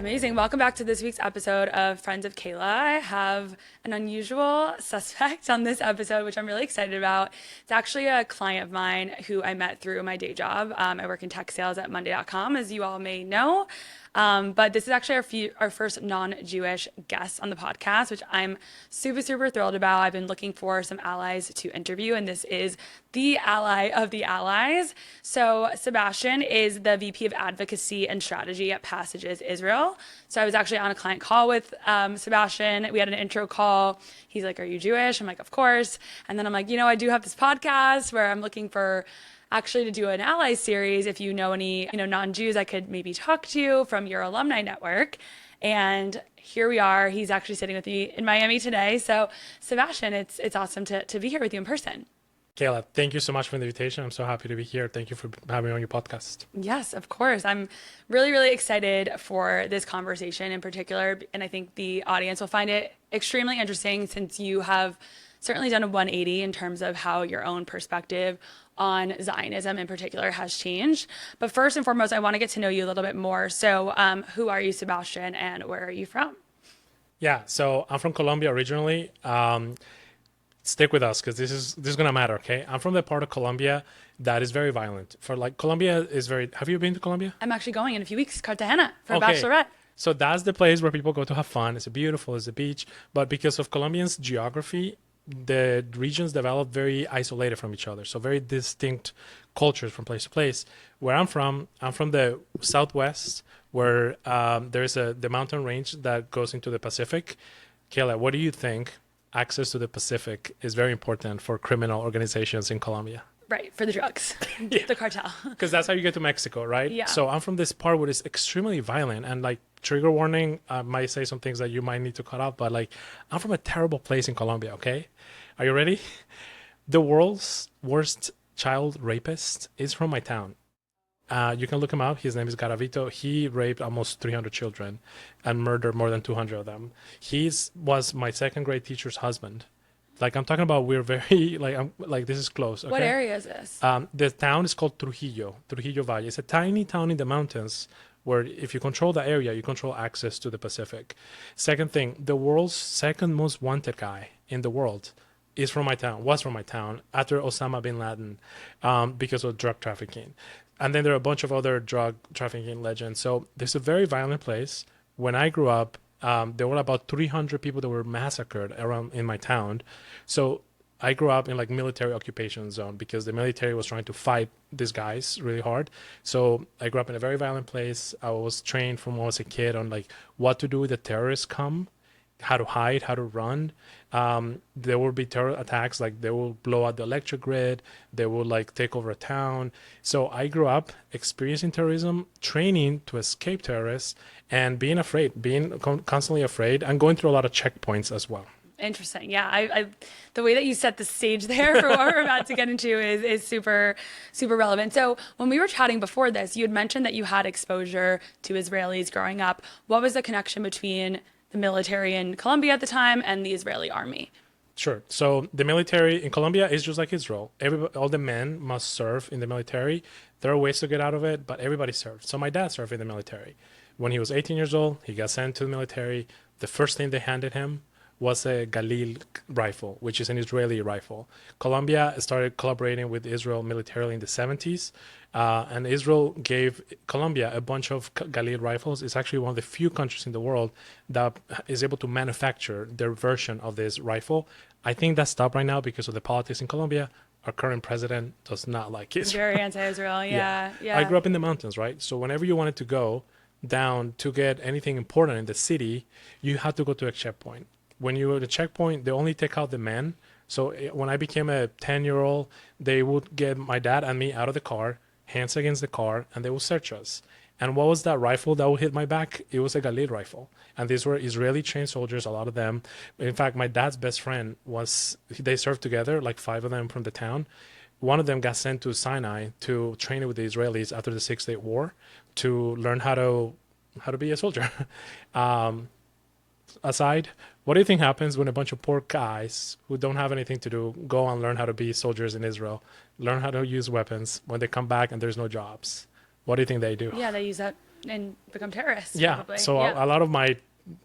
Amazing. Welcome back to this week's episode of Friends of Kayla. I have an unusual suspect on this episode, which I'm really excited about. It's actually a client of mine who I met through my day job. I work in tech sales at Monday.com, as you all may know. But this is actually our first non-Jewish guest on the podcast, which I'm super, super thrilled about. I've been looking for some allies to interview, and this is the ally of the allies. So Sebastian is the VP of Advocacy and Strategy at Passages Israel. So I was actually on a client call with Sebastian. We had an intro call. He's like, "Are you Jewish?" I'm like, "Of course." And then I'm like, I do have this podcast where I'm looking for actually to do an ally series. If you know any, non-Jews I could maybe talk to from your alumni network. And here we are. He's actually sitting with me in Miami today. So Sebastian, it's awesome to be here with you in person. Kayla, thank you so much for the invitation. I'm so happy to be here. Thank you for having me on your podcast. Yes, of course. I'm really, really excited for this conversation in particular. And I think the audience will find it extremely interesting since you have certainly done a 180 in terms of how your own perspective on Zionism in particular has changed. But first and foremost, I want to get to know you a little bit more. So who are you, Sebastian, and where are you from? Yeah, so I'm from Colombia originally. Stick with us because this is gonna matter, okay? I'm from the part of Colombia that is very violent. Colombia is very. Have you been to Colombia? I'm actually going in a few weeks, Cartagena, for a Okay. bachelorette. So that's the place where people go to have fun. It's beautiful, it's a beach. But because of Colombians' geography, the regions develop very isolated from each other. So very distinct cultures from place to place. Where I'm from the southwest, where there's the mountain range that goes into the Pacific. Kayla, what do you think? Access to the Pacific is very important for criminal organizations in Colombia. Right, for the drugs, Yeah. the cartel. Because that's how you get to Mexico, right? Yeah. So I'm from this part where it's extremely violent, and trigger warning, I might say some things that you might need to cut out, but I'm from a terrible place in Colombia, okay? Are you ready? The world's worst child rapist is from my town. You can look him up. His name is Garavito. He raped almost 300 children and murdered more than 200 of them. He was my second grade teacher's husband. I'm talking about, we're very, this is close. Okay? What area is this? The town is called Trujillo Valle. It's a tiny town in the mountains where if you control the area, you control access to the Pacific. Second thing, the world's second most wanted guy in the world was from my town after Osama bin Laden because of drug trafficking. And then there are a bunch of other drug trafficking legends. So this is a very violent place. When I grew up, there were about 300 people that were massacred around in my town. So I grew up in military occupation zone because the military was trying to fight these guys really hard. So I grew up in a very violent place. I was trained from when I was a kid on what to do when the terrorists come, how to hide, how to run. There will be terror attacks, they will blow out the electric grid, they will take over a town. So I grew up experiencing terrorism, training to escape terrorists, and being constantly afraid, and going through a lot of checkpoints as well. Interesting. Yeah, I the way that you set the stage there for what we're about to get into is super, super relevant. So when we were chatting before this, you had mentioned that you had exposure to Israelis growing up. What was the connection between the military in Colombia at the time and the Israeli army? Sure. So the military in Colombia is just like Israel. All the men must serve in the military. There are ways to get out of it, but everybody served. So my dad served in the military. When he was 18 years old, he got sent to the military. The first thing they handed him was a Galil rifle, which is an Israeli rifle. Colombia started collaborating with Israel militarily in the 70s, and Israel gave Colombia a bunch of Galil rifles. It's actually one of the few countries in the world that is able to manufacture their version of this rifle. I think that's stopped right now because of the politics in Colombia. Our current president does not like Israel. Very anti-Israel, yeah. I grew up in the mountains, right? So whenever you wanted to go down to get anything important in the city, you had to go to a checkpoint. When you were at a checkpoint, they only take out the men. So when I became a 10-year-old, they would get my dad and me out of the car, hands against the car, and they would search us. And what was that rifle that would hit my back? It was a Galil rifle. And these were Israeli trained soldiers, a lot of them. In fact, my dad's best friend they served together, 5 of them from the town. One of them got sent to Sinai to train with the Israelis after the Six-Day War to learn how to be a soldier. Aside, what do you think happens when a bunch of poor guys who don't have anything to do go and learn how to be soldiers in Israel, learn how to use weapons when they come back and there's no jobs? What do you think they do? Yeah, they use that and become terrorists, Yeah. probably. So Yeah. a lot of my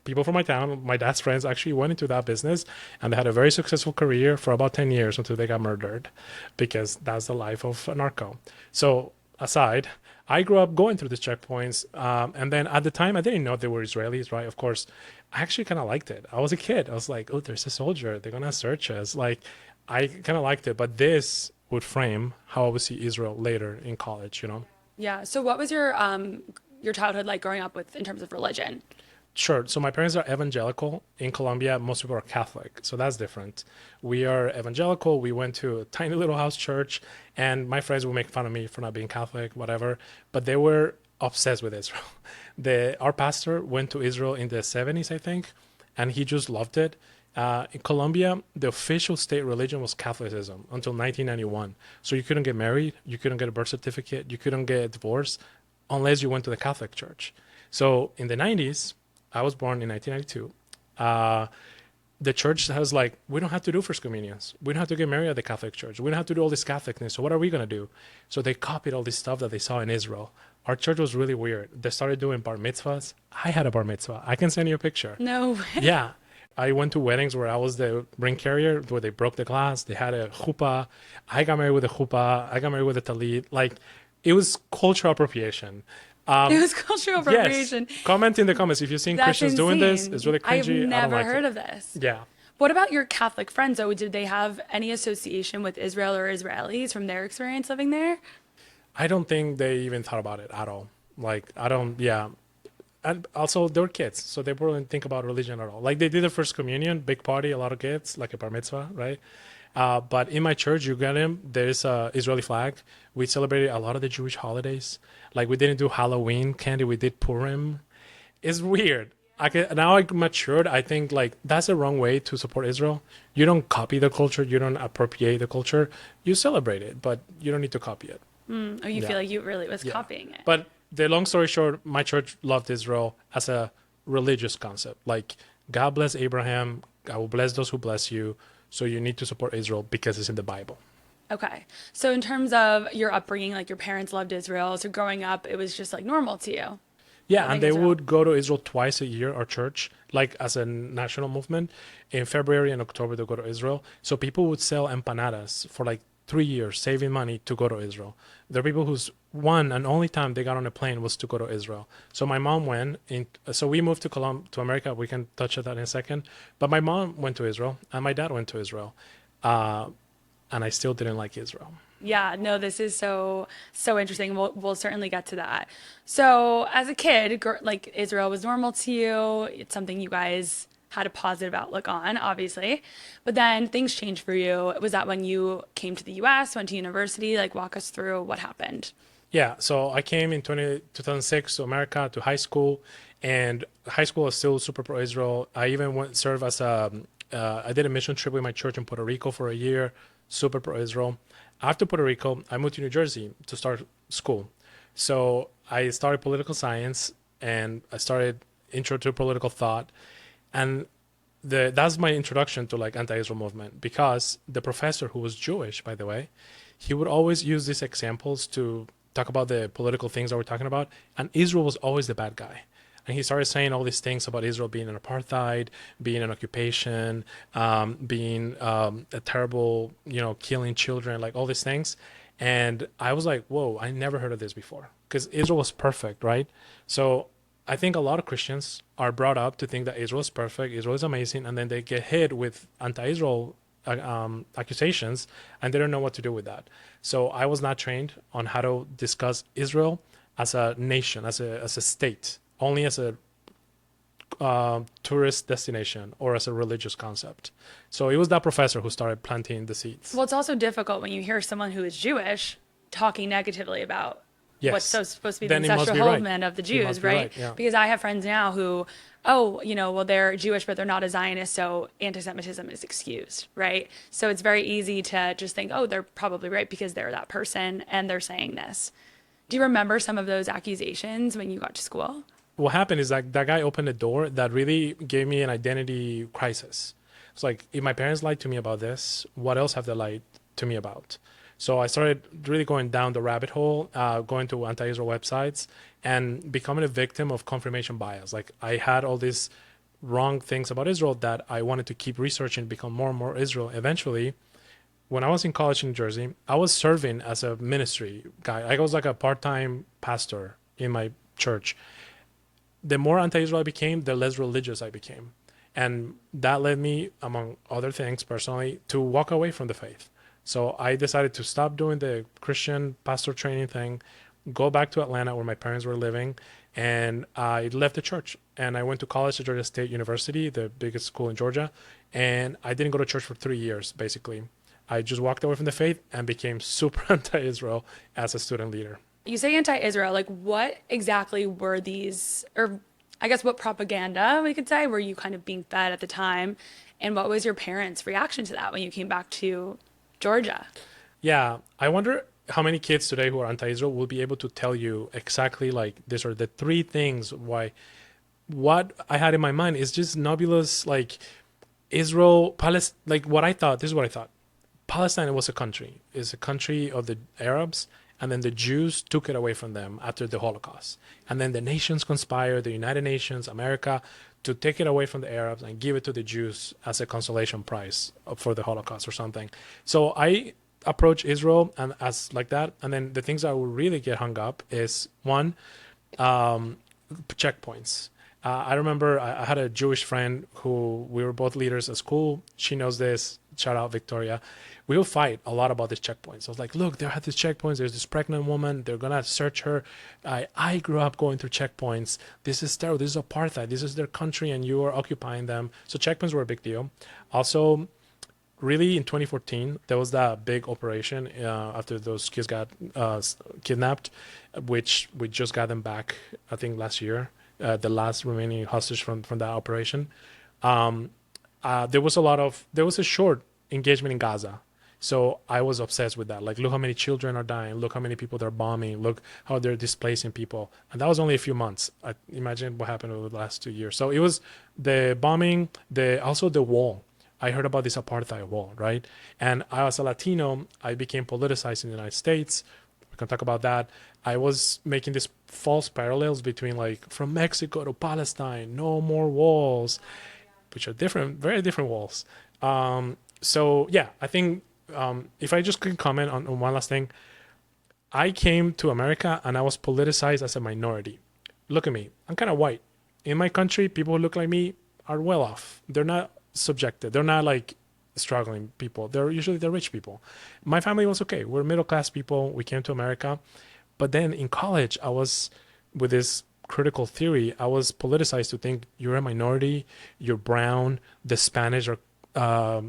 people from my town, my dad's friends, actually went into that business, and they had a very successful career for about 10 years until they got murdered, because that's the life of a narco. So aside, I grew up going through these checkpoints, and then at the time I didn't know they were Israelis, right? Of course, I actually kind of liked it. I was a kid. I was like, oh, there's a soldier. They're gonna search us. Like, I kind of liked it. But this would frame how I would see Israel later in college, you know? Yeah. So what was your childhood like growing up with in terms of religion? Sure. So my parents are evangelical. In Colombia, most people are Catholic. So that's different. We are evangelical. We went to a tiny little house church, and my friends would make fun of me for not being Catholic, whatever. But they were obsessed with Israel. Our pastor went to Israel in the 70s, I think, and he just loved it. In Colombia, the official state religion was Catholicism until 1991. So you couldn't get married, you couldn't get a birth certificate, you couldn't get a divorce unless you went to the Catholic church. So in the 90s, I was born in 1992. The church has like, we don't have to do first communions. We don't have to get married at the Catholic church. We don't have to do all this Catholicness. So what are we going to do? So they copied all this stuff that they saw in Israel. Our church was really weird. They started doing bar mitzvahs. I had a bar mitzvah. I can send you a picture. No way. Yeah. I went to weddings where I was the ring carrier, where they broke the glass. They had a chuppah. I got married with a chuppah. I got married with a talit. Like, it was cultural appropriation. It was cultural appropriation. Yes. Comment in the comments if you've seen That's Christians doing this. insane. It's really I've cringy. I don't never like heard it. of this. Yeah. What about your Catholic friends, though? Did they have any association with Israel or Israelis from their experience living there? I don't think they even thought about it at all. Like, I don't, yeah. And also, they were kids, so they wouldn't think about religion at all. Like, they did the first communion, big party, a lot of kids, like a bar mitzvah, right? But in my church, you get him, there's a Israeli flag. We celebrated a lot of the Jewish holidays. Like, we didn't do Halloween candy, we did Purim. It's weird. Now I matured, I think, like, that's the wrong way to support Israel. You don't copy the culture, you don't appropriate the culture. You celebrate it, but you don't need to copy it. Or you Yeah. feel like you really was Yeah. copying it? But the long story short, my church loved Israel as a religious concept. Like, God bless Abraham, I will bless those who bless you. So you need to support Israel because it's in the Bible. Okay. So in terms of your upbringing, like your parents loved Israel, so growing up, it was just like normal to you. Yeah, Loving and they Israel. would go to Israel twice a year, our church, like as a national movement. In February and October, they go to Israel. So people would sell empanadas for like 3 years, saving money to go to Israel. There are people whose one and only time they got on a plane was to go to Israel. So my mom went in. So we moved to America. We can touch on that in a second. But my mom went to Israel, and my dad went to Israel, and I still didn't like Israel. Yeah, no, this is so interesting. We'll certainly get to that. So, as a kid, like Israel was normal to you. It's something you guys had a positive outlook on, obviously. But then things changed for you. Was that when you came to the US, went to university? Like, walk us through what happened. Yeah, so I came in 2006 to America to high school, and high school was still super pro-Israel. I even served as I did a mission trip with my church in Puerto Rico for a year, super pro-Israel. After Puerto Rico, I moved to New Jersey to start school. So I started political science, and I started intro to political thought, and that's my introduction to like anti-Israel movement, because the professor, who was Jewish, by the way, he would always use these examples to talk about the political things that we're talking about, and Israel was always the bad guy. And he started saying all these things about Israel being an apartheid, being an occupation, being a terrible, killing children, like all these things. And I was like, whoa, I never heard of this before, because Israel was perfect, right? So I think a lot of Christians are brought up to think that Israel is perfect, Israel is amazing, and then they get hit with anti-Israel accusations, and they don't know what to do with that. So I was not trained on how to discuss Israel as a nation, as a state, only as a tourist destination or as a religious concept. So it was that professor who started planting the seeds. Well, it's also difficult when you hear someone who is Jewish talking negatively about Yes. what's supposed to be Then the he must ancestral be right. homeland of the He must Jews, be right? right, yeah. Because I have friends now who, well, they're Jewish, but they're not a Zionist, so anti-Semitism is excused, right? So it's very easy to just think, oh, they're probably right because they're that person and they're saying this. Do you remember some of those accusations when you got to school? What happened is that guy opened a door that really gave me an identity crisis. It's like, if my parents lied to me about this, what else have they lied to me about? So I started really going down the rabbit hole, going to anti-Israel websites, and becoming a victim of confirmation bias. Like I had all these wrong things about Israel that I wanted to keep researching, become more and more Israel. Eventually, when I was in college in New Jersey, I was serving as a ministry guy. I was like a part-time pastor in my church. The more anti-Israel I became, the less religious I became. And that led me, among other things personally, to walk away from the faith. So I decided to stop doing the Christian pastor training thing, go back to Atlanta where my parents were living, and I left the church. And I went to college at Georgia State University, the biggest school in Georgia, and I didn't go to church for 3 years, basically. I just walked away from the faith and became super anti-Israel as a student leader. You say anti-Israel, like what exactly were these, or I guess what propaganda we could say were you kind of being fed at the time? And what was your parents' reaction to that when you came back to Georgia? Yeah, I wonder how many kids today who are anti-Israel will be able to tell you exactly like this are the three things why what I had in my mind is just nebulous like Israel, Palestine, like what I thought, this is what I thought. Palestine was a country, is a country of the Arabs, and then the Jews took it away from them after the Holocaust. And then the nations conspired, the United Nations, America, to take it away from the Arabs and give it to the Jews as a consolation prize for the Holocaust or something. So I approach Israel and as like that. And then the things I will really get hung up is one, checkpoints. I remember I had a Jewish friend who we were both leaders at school. She knows this. Shout out Victoria. We will fight a lot about these checkpoints. I was like, look, there are these checkpoints. There's this pregnant woman. They're going to search her. I grew up going through checkpoints. This is terrible. This is apartheid. This is their country and you are occupying them. So checkpoints were a big deal. Also, really in 2014, there was that big operation after those kids got kidnapped, which we just got them back, I think, last year. The last remaining hostage from that operation. There was a short engagement in Gaza. So I was obsessed with that. Like, look how many children are dying. Look how many people they're bombing. Look how they're displacing people. And that was only a few months. Imagine what happened over the last 2 years. So it was the bombing, also the wall. I heard about this apartheid wall, right? And I, as a Latino, I became politicized in the United States. We can talk about that. I was making these false parallels between like from Mexico to Palestine, no more walls, which are different, very different walls. So yeah, I think if I just could comment on one last thing, I came to America and I was politicized as a minority. Look at me, I'm kind of white. In my country, people who look like me are well off. They're not subjected. They're not like struggling people. They're usually the rich people. My family was okay. We're middle class people. We came to America. But then in college, I was with this critical theory. I was politicized to think you're a minority, you're brown, the Spanish are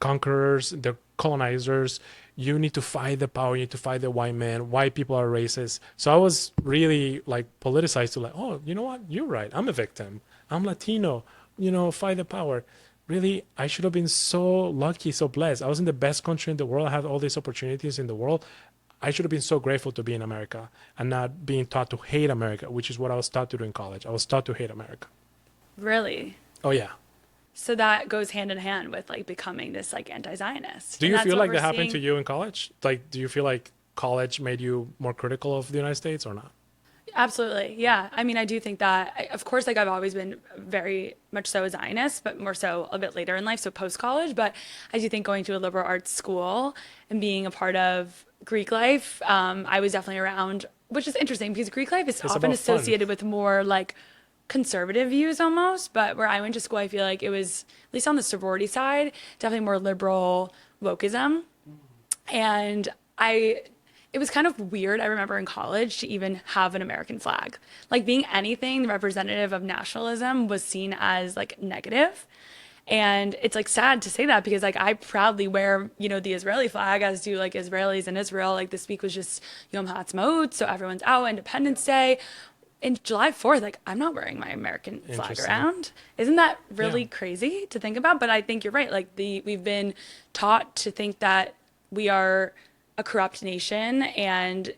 conquerors, they're colonizers. You need to fight the power, you need to fight the white man, white people are racist. So I was really like politicized to like, oh, you know what? You're right. I'm a victim. I'm Latino, fight the power. Really, I should have been so lucky, so blessed. I was in the best country in the world. I had all these opportunities in the world. I should have been so grateful to be in America and not being taught to hate America, which is what I was taught to do in college. I was taught to hate America. Really? Oh, yeah. So that goes hand in hand with like becoming this like anti-Zionist. Do And you that's feel what like we're that happened to seeing. you in college? Like, do you feel like college made you more critical of the United States or not? Absolutely. Yeah. I mean, I do think that, of course, like I've always been very much so a Zionist, but more so a bit later in life, so post college. But I do think going to a liberal arts school and being a part of Greek life, I was definitely around, which is interesting because Greek life is It's often about fun. associated with more like conservative views almost. But where I went to school, I feel like it was, at least on the sorority side, definitely more liberal wokeism. And I it was kind of weird, I remember in college, to even have an American flag. Like being anything representative of nationalism was seen as like negative. And it's like sad to say that because like I proudly wear, the Israeli flag, as do like Israelis in Israel. Like this week was just Yom Ha'atzmaut, so everyone's out, Independence Day. In July 4th, like I'm not wearing my American flag Interesting. around. Isn't that Yeah. really crazy to think about? But I think you're right. Like we've been taught to think that we are a corrupt nation, and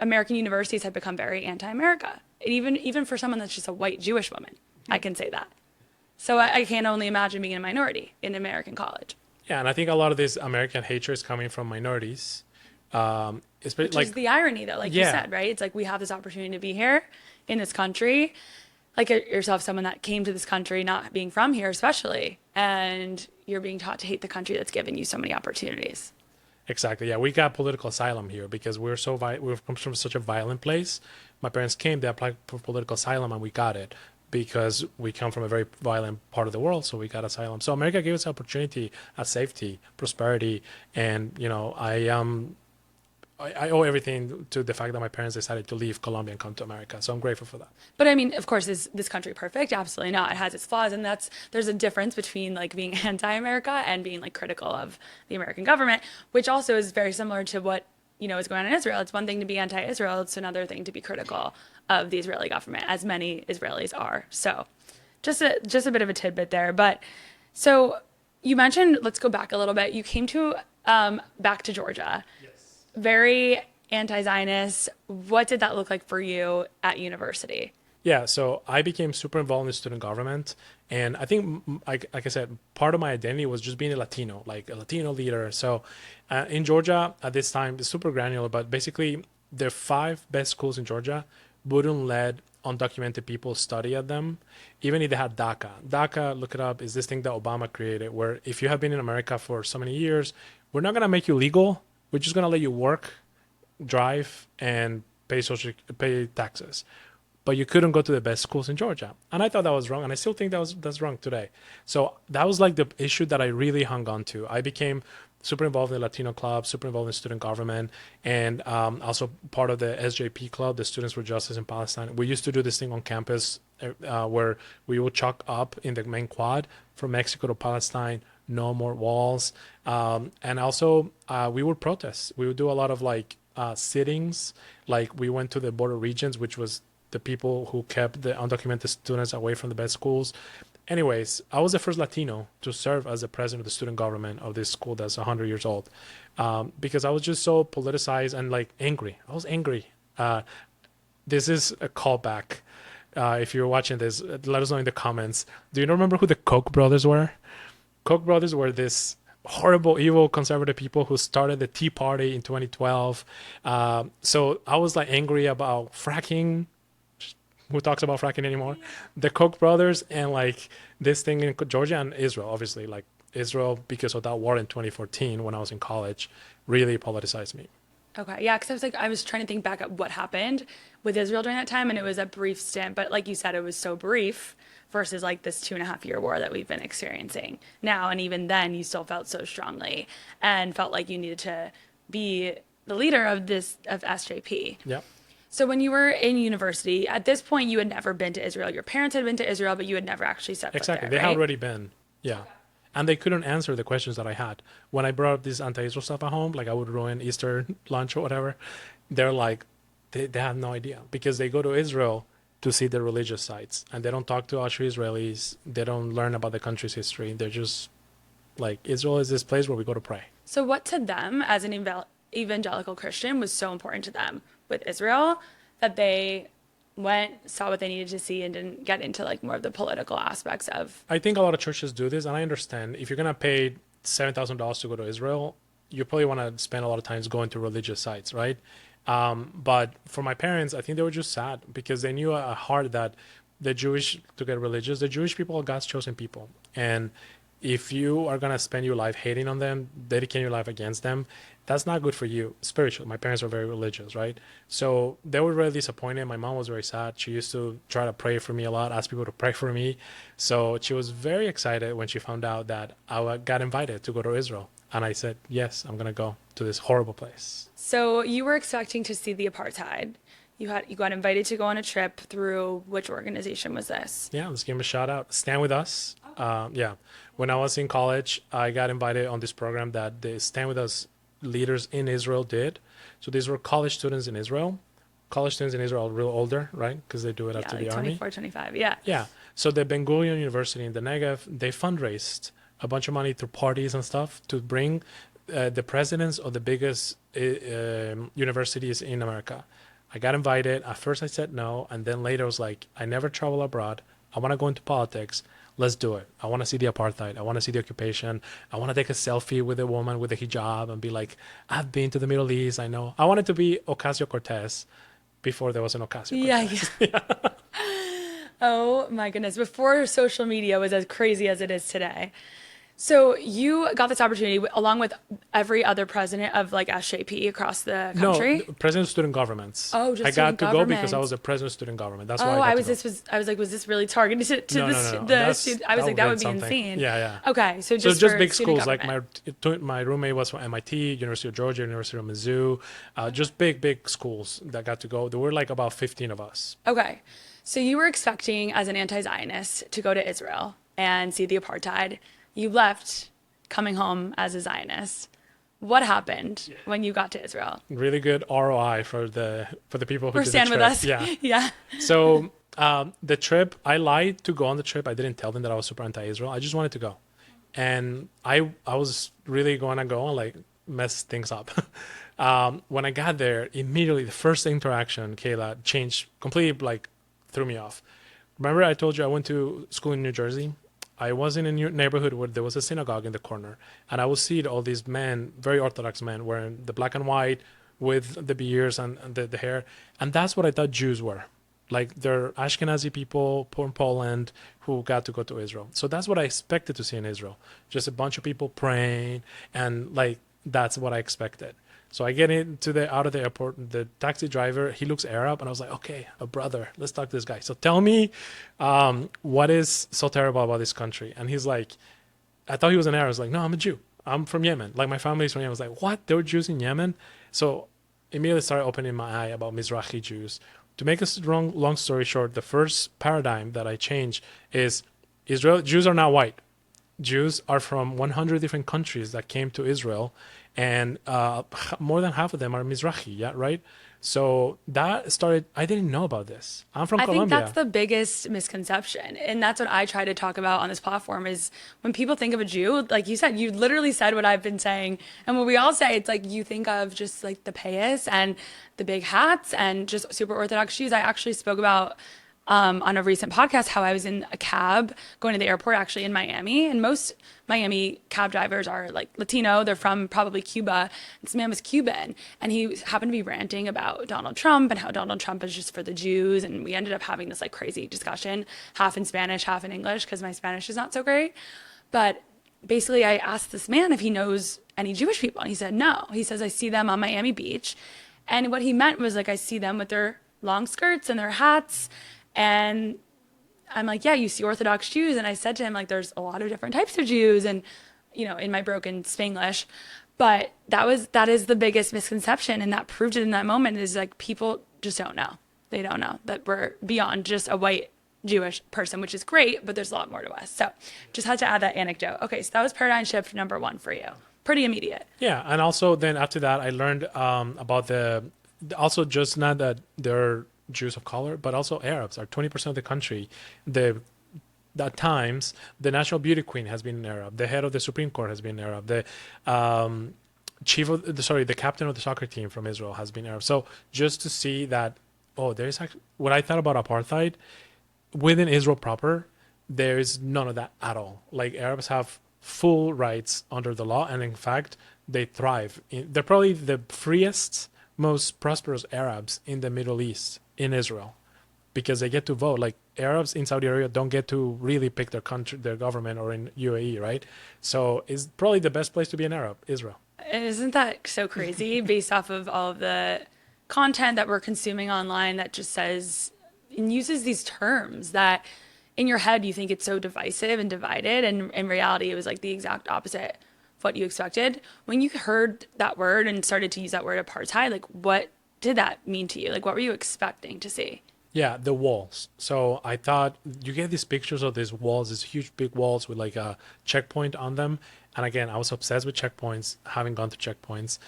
American universities have become very anti-America. Even for someone that's just a white Jewish woman, I can say that. So I can only imagine being a minority in American college. Yeah, and I think a lot of this American hatred is coming from minorities Especially Which is like, the irony, though, like you yeah, said, right? It's like we have this opportunity to be here in this country, like yourself, someone that came to this country not being from here, especially, and you're being taught to hate the country that's given you so many opportunities. exactly. Yeah, we got political asylum here because we're from such a violent place. My parents came, they applied for political asylum, and we got it because we come from a very violent part of the world. So we got asylum. So America gave us opportunity, safety, prosperity, and I owe everything to the fact that my parents decided to leave Colombia and come to America. So I'm grateful for that. But I mean, of course, is this country perfect? Absolutely not. It has its flaws, and there's a difference between like being anti-America and being like critical of the American government, which also is very similar to what is going on in Israel. It's one thing to be anti-Israel; it's another thing to be critical of the Israeli government, as many Israelis are. So, just a bit of a tidbit there. But so you mentioned, let's go back a little bit. You came to back to Georgia, very anti-Zionist. What did that look like for you at university? Yeah, so I became super involved in the student government, and I think, like I said, part of my identity was just being a Latino, like a Latino leader. So, in Georgia at this time, it's super granular, but basically, the five best schools in Georgia wouldn't let undocumented people study at them, even if they had DACA. DACA, look it up, is this thing that Obama created, where if you have been in America for so many years, we're not gonna make you legal. We're just gonna let you work, drive, and pay taxes, but you couldn't go to the best schools in Georgia. And I thought that was wrong, and I still think that's wrong today. So that was like the issue that I really hung on to. I became super involved in the Latino club, super involved in student government, and also part of the SJP club, the Students for Justice in Palestine. We used to do this thing on campus where we would chalk up in the main quad from Mexico to Palestine, no more walls. And also we would protest. We would do a lot of like sittings. Like we went to the border regions, which was the people who kept the undocumented students away from the best schools. Anyways, I was the first Latino to serve as the president of the student government of this school that's 100 years old, because I was just so politicized and like angry. I was angry. This is a callback. If you're watching this, let us know in the comments. Do you remember who the Koch brothers were? Koch brothers were this horrible, evil, conservative people who started the Tea Party in 2012. So I was like angry about fracking. Who talks about fracking anymore? The Koch brothers and like this thing in Georgia and Israel, obviously. Like Israel, because of that war in 2014 when I was in college, really politicized me. Okay, yeah, because I was trying to think back at what happened with Israel during that time, and it was a brief stint, but like you said, it was so brief versus like this 2.5 year war that we've been experiencing now. And even then, you still felt so strongly and felt like you needed to be the leader of SJP. Yeah. So when you were in university, at this point, you had never been to Israel. Your parents had been to Israel, but you had never actually set foot Exactly. there, They had right? already been. Yeah. And they couldn't answer the questions that I had. When I brought up this anti-Israel stuff at home, like I would ruin Easter lunch or whatever, they're like, they have no idea because they go to Israel to see the religious sites and they don't talk to actual Israelis. They don't learn about the country's history. They're just like, Israel is this place where we go to pray. So what to them as an evangelical Christian was so important to them with Israel that they went, saw what they needed to see, and didn't get into like more of the political aspects of. I think a lot of churches do this, and I understand if you're gonna pay $7,000 to go to Israel, you probably want to spend a lot of times going to religious sites, right? But for my parents, I think they were just sad because they knew at heart that the Jewish, to get religious, the Jewish people are God's chosen people, and if you are gonna spend your life hating on them, dedicating your life against them, that's not good for you spiritually. My parents were very religious, right? So they were really disappointed. My mom was very sad. She used to try to pray for me a lot, ask people to pray for me. So she was very excited when she found out that I got invited to go to Israel. And I said, yes, I'm gonna go to this horrible place. So you were expecting to see the apartheid. You got invited to go on a trip through which organization was this? Yeah, let's give him a shout out. Stand With Us. Yeah, when I was in college, I got invited on this program that the Stand With Us leaders in Israel did. So these were college students in Israel. College students in Israel are real older, right? Because they do it Yeah, after like the army. 24, 25. Yeah. Yeah. So the Ben Gurion University in the Negev, they fundraised a bunch of money through parties and stuff to bring the presidents of the biggest universities in America. I got invited. At first I said no. And then later I was like, I never travel abroad. I want to go into politics. let's do it. I want to see the apartheid. I want to see the occupation. I want to take a selfie with a woman with a hijab and be like, I've been to the Middle East. I know. I wanted to be Ocasio-Cortez before there was an Yeah, Ocasio-Cortez. yeah. Oh my goodness. Before social media was as crazy as it is today. So you got this opportunity along with every other president of like SJP across the No, country. president of student governments. Oh, I just got student to go because I government. was a president of student government. That's why Oh, I got I to was go. this was I was like, was this really targeted to No, the no, no, no. the That's student? I was that like, would that have would been be something. insane. Yeah, yeah. Okay, so So just just for big student schools like government. my roommate was from MIT, University of Georgia, University of Mizzou, just big schools that got to go. There were like about 15 of us. Okay, so you were expecting as an anti-Zionist to go to Israel and see the apartheid. You left, coming home as a Zionist. What happened when you got to Israel? Really good ROI for the people who Or did the stand with trip. us? Yeah. Yeah. So the trip, I lied to go on the trip. I didn't tell them that I was super anti-Israel. I just wanted to go, and I was really going to go and like mess things up. When I got there, immediately the first interaction, Kayla, changed completely, like threw me off. Remember, I told you I went to school in New Jersey. I was in a new neighborhood where there was a synagogue in the corner, and I would see all these men, very Orthodox men, wearing the black and white with the beards and the hair, and that's what I thought Jews were. Like they're Ashkenazi people from Poland who got to go to Israel. So that's what I expected to see in Israel. Just a bunch of people praying, and like that's what I expected. So I get into the out of the airport. The taxi driver, he looks Arab, and I was like, okay, a brother. Let's talk to this guy. So tell me, what is so terrible about this country? And he's like, I thought he was an Arab. I was like, no, I'm a Jew. I'm from Yemen. Like my family's from Yemen. I was like, what? There were Jews in Yemen? So immediately started opening my eye about Mizrahi Jews. To make a long story short, the first paradigm that I changed is Israel. Jews are not white. Jews are from 100 different countries that came to Israel, and more than half of them are Mizrahi, yeah, right? So that started, I didn't know about this. I'm from I think that's Colombia. the biggest misconception. And that's what I try to talk about on this platform is when people think of a Jew, like you said, you literally said what I've been saying. And what we all say, it's like you think of just like the payas and the big hats and just super Orthodox Jews. I actually spoke about on a recent podcast how I was in a cab going to the airport actually in Miami. And most Miami cab drivers are like Latino. They're from probably Cuba. This man was Cuban. And he happened to be ranting about Donald Trump and how Donald Trump is just for the Jews. And we ended up having this like crazy discussion, half in Spanish, half in English, because my Spanish is not so great. But basically, I asked this man if he knows any Jewish people. And he said, no. He says, I see them on Miami Beach. And what he meant was like, I see them with their long skirts and their hats. And I'm like, yeah, you see Orthodox Jews. And I said to him, like, there's a lot of different types of Jews. And, you know, in my broken Spanglish. But that is the biggest misconception. And that proved it in that moment is like, people just don't know. They don't know that we're beyond just a white Jewish person, which is great, but there's a lot more to us. So just had to add that anecdote. Okay, so that was paradigm shift number one for you. Pretty immediate. Yeah, and also then after that, I learned about also just not that they're Jews of color, but also Arabs are 20% of the country. At times, the national beauty queen has been an Arab. The head of the Supreme Court has been Arab. The the captain of the soccer team from Israel has been Arab. So just to see that, oh, there's actually what I thought about apartheid within Israel proper, there is none of that at all. Like Arabs have full rights under the law, and in fact, they thrive. They're probably the freest, most prosperous Arabs in the Middle East in Israel, because they get to vote. Like Arabs in Saudi Arabia don't get to really pick their country, their government, or in UAE, right? So it's probably the best place to be an Arab, Israel. Isn't that so crazy based off of all of the content that we're consuming online that just says and uses these terms that in your head you think it's so divisive and divided, and in reality it was like the exact opposite of what you expected. When you heard that word and started to use that word apartheid, like what did that mean to you? Like what were you expecting to see? Yeah, the walls. So I thought you get these pictures of these walls, these huge big walls with like a checkpoint on them. And again, I was obsessed with checkpoints, having gone to checkpoints,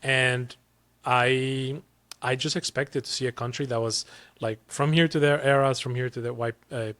and I just expected to see a country that was like from here to there, eras from here to the white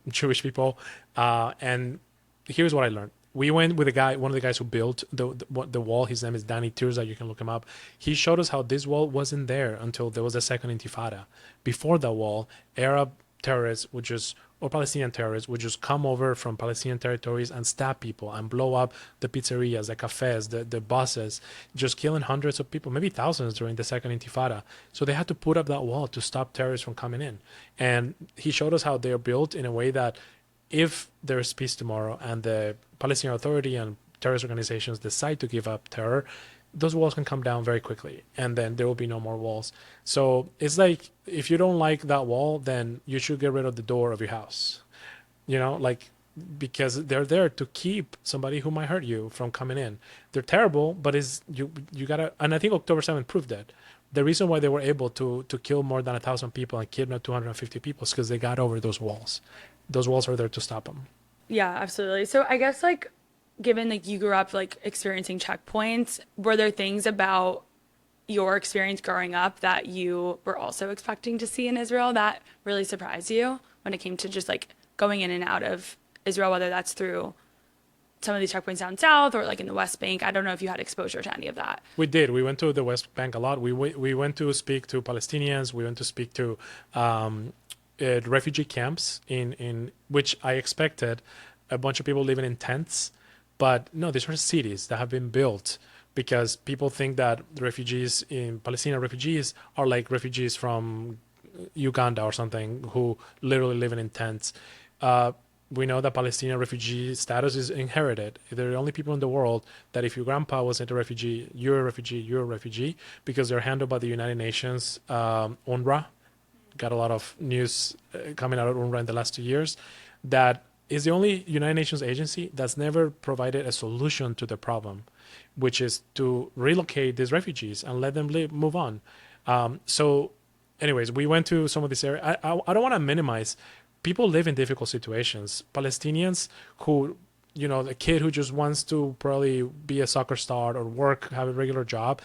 Jewish people. And here's what I learned. We went with a guy, one of the guys who built the wall. His name is Danny Tirza. You can look him up. He showed us how this wall wasn't there until there was a second Intifada. Before that wall, Arab terrorists would just or Palestinian terrorists would just come over from Palestinian territories and stab people and blow up the pizzerias, the cafes, the buses, just killing hundreds of people, maybe thousands during the second Intifada. So they had to put up that wall to stop terrorists from coming in. And he showed us how they're built in a way that if there's peace tomorrow and the Palestinian Authority and terrorist organizations decide to give up terror, those walls can come down very quickly, and then there will be no more walls. So it's like, if you don't like that wall, then you should get rid of the door of your house, like, because they're there to keep somebody who might hurt you from coming in. They're terrible, but you gotta, and I think October 7th proved that. The reason why they were able to kill more than 1,000 people and kidnap 250 people is because they got over those walls. Those walls are there to stop them. Yeah, absolutely. So I guess like, given like you grew up like experiencing checkpoints, were there things about your experience growing up that you were also expecting to see in Israel that really surprised you when it came to just like going in and out of Israel, whether that's through some of these checkpoints down south or like in the West Bank? I don't know if you had exposure to any of that. We did. We went to the West Bank a lot. We went to speak to Palestinians. We went to speak to refugee camps in which I expected a bunch of people living in tents. But no, these are cities that have been built because people think that refugees Palestinian refugees are like refugees from Uganda or something who literally live in tents. We know that Palestinian refugee status is inherited. They're the only people in the world that if your grandpa wasn't a refugee, you're a refugee, because they're handled by the United Nations, UNRWA. Got a lot of news coming out of UNRWA in the last 2 years that is the only United Nations agency that's never provided a solution to the problem, which is to relocate these refugees and let them move on. So anyways, we went to some of these areas. I don't want to minimize. People live in difficult situations. Palestinians who, the kid who just wants to probably be a soccer star or work, have a regular job,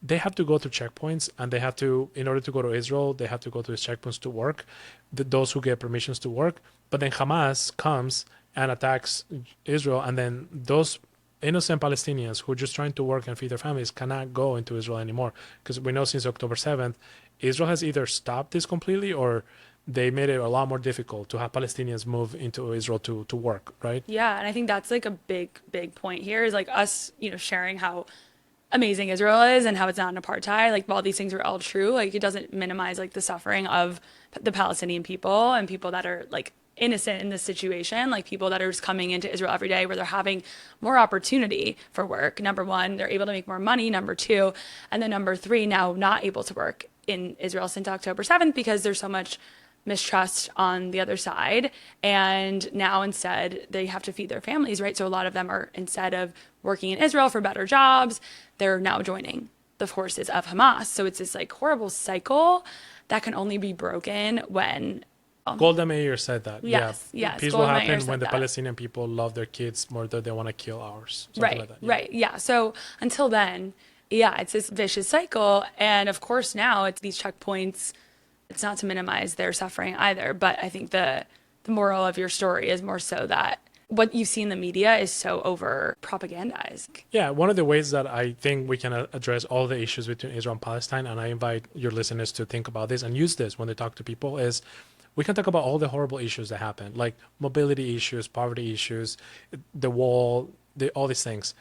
they have to go through checkpoints, and they have to, in order to go to Israel, they have to go to these checkpoints to work, those who get permissions to work. But then Hamas comes and attacks Israel, and then those innocent Palestinians who are just trying to work and feed their families cannot go into Israel anymore. Because we know since October 7th, Israel has either stopped this completely or they made it a lot more difficult to have Palestinians move into Israel to work, right? Yeah, and I think that's like a big point here is like us, sharing how amazing Israel is and how it's not an apartheid. Like, while these things are all true, like, it doesn't minimize like the suffering of the Palestinian people and people that are like innocent in this situation, like people that are just coming into Israel every day where they're having more opportunity for work. Number one, they're able to make more money. Number two, and then number three, now not able to work in Israel since October 7th because there's so much mistrust on the other side, and now instead they have to feed their families, right? So a lot of them are, instead of working in Israel for better jobs, they're now joining the forces of Hamas. So it's this like horrible cycle that can only be broken when Golda Meir said that. Yes, yeah. yes. Peace Golda will Meir happen said when the that. Palestinian people love their kids more than they want to kill ours. Something Right, like that. right. Yeah. So until then, yeah, it's this vicious cycle. And of course now it's these checkpoints. It's not to minimize their suffering either, but I think the moral of your story is more so that what you see in the media is so over propagandized. Yeah, one of the ways that I think we can address all the issues between Israel and Palestine, and I invite your listeners to think about this and use this when they talk to people, is we can talk about all the horrible issues that happen, like mobility issues, poverty issues, the wall, all these things.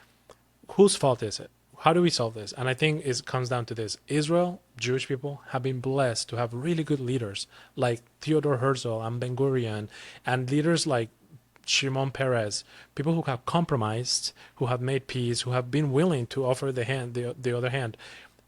Whose fault is it? How do we solve this? And I think it comes down to this. Israel, Jewish people, have been blessed to have really good leaders like Theodore Herzl and Ben Gurion, and leaders like Shimon Peres, people who have compromised, who have made peace, who have been willing to offer the other hand.